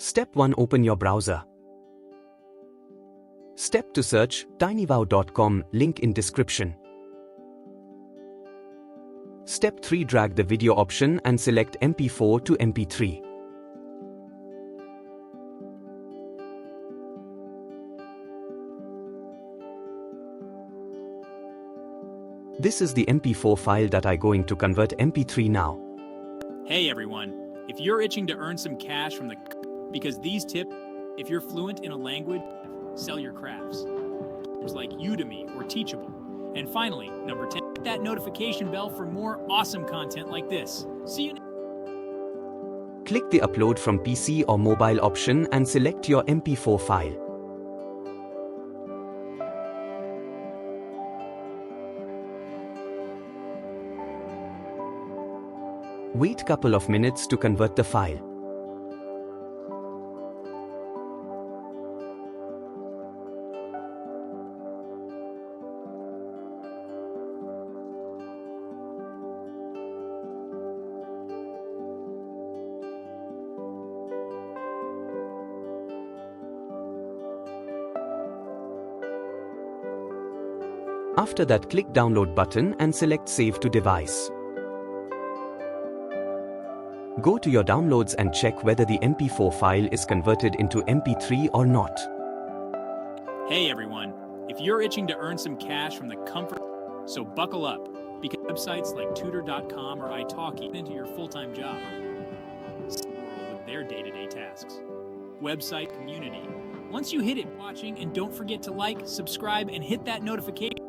Step 1. Open your browser. Step 2. Search tinywow.com, link in description. Step 3. Drag the video option and select mp4 to mp3. This is the mp4 file that I'm going to convert mp3 now. Hey everyone, if you're itching to earn some cash from because these tips, if you're fluent in a language, sell your crafts. Like Udemy or Teachable. And finally, number 10, hit that notification bell for more awesome content like this. See you. Click the upload from PC or mobile option and select your mp4 file. Wait couple of minutes to convert the file. After that, click download button and select save to device. Go to your downloads and check whether the mp4 file is converted into mp3 or not. Hey everyone, if you're itching to earn some cash from the comfort, so buckle up, because websites like tutor.com or italki into your full-time job with their day-to-day tasks. Website community. Once you hit it, watching, and don't forget to like, subscribe, and hit that notification.